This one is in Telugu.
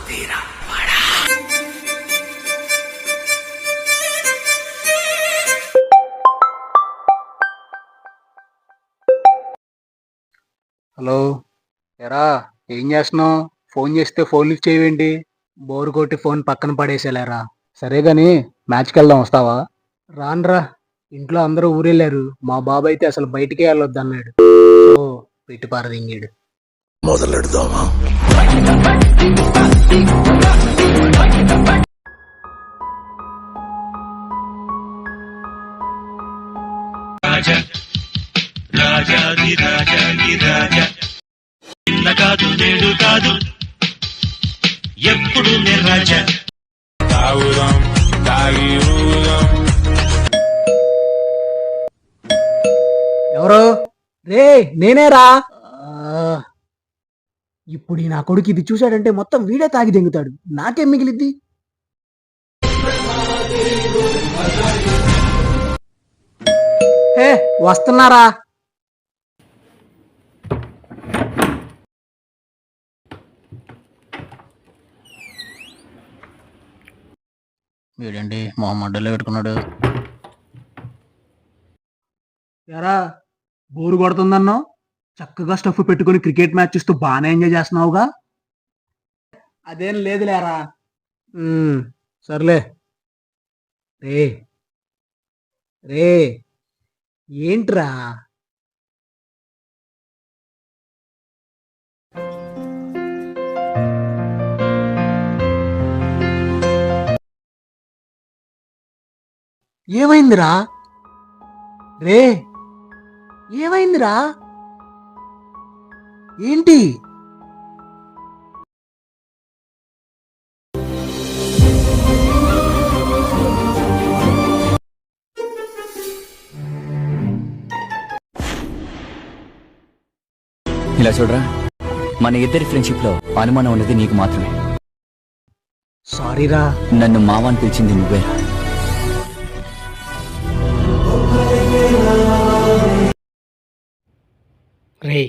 హలో, ఎరా ఏం చేస్తున్నావు? ఫోన్ చేస్తే ఫోన్ లిఫ్ట్ చేయవేంటి? బోరు కొట్టి ఫోన్ పక్కన పడేసేలేరా. సరే గాని మ్యాచ్కి వెళ్దాం, వస్తావా? రాన్రా, ఇంట్లో అందరూ ఊరెళ్ళారు. మా బాబు అయితే అసలు బయటికే వెళ్ళొద్దు అన్నాడు. ఓ పెట్టి పారదింగాడు. మొదలెడదామా? రాజాది రాజాది రాజా, నిన్న కాదు నేడు కాదు ఎప్పుడు నే రాజా. తాగుదాం తాగి ఊదాం. ఎవరు? రే నేనేరా. ఇప్పుడు నా కొడుకు ఇది చూశాడంటే మొత్తం వీడే తాగి దెంగుతాడు. నాకేం మిగిలిద్ది? హే వస్తున్నారా? వీడండి మొహం అడ్డలో పెట్టుకున్నాడు. ఎరా బోరు కొడుతుందన్నావు, చక్కగా స్టఫ్ పెట్టుకుని క్రికెట్ మ్యాచ్ చూస్తూ బాగానే ఎంజాయ్ చేస్తున్నావుగా. అదేం లేదులేరా. సర్లే. రే రే ఏంట్రా? ఏమైందిరా? రే ఏమైందిరా? ఏంటి? ఇలా చూడరా, మన ఇద్దరి ఫ్రెండ్షిప్ లో అనుమానం ఉన్నది నీకు మాత్రమే. సారీరా. నన్ను మావాని పిలిచింది నువ్వేరా. రే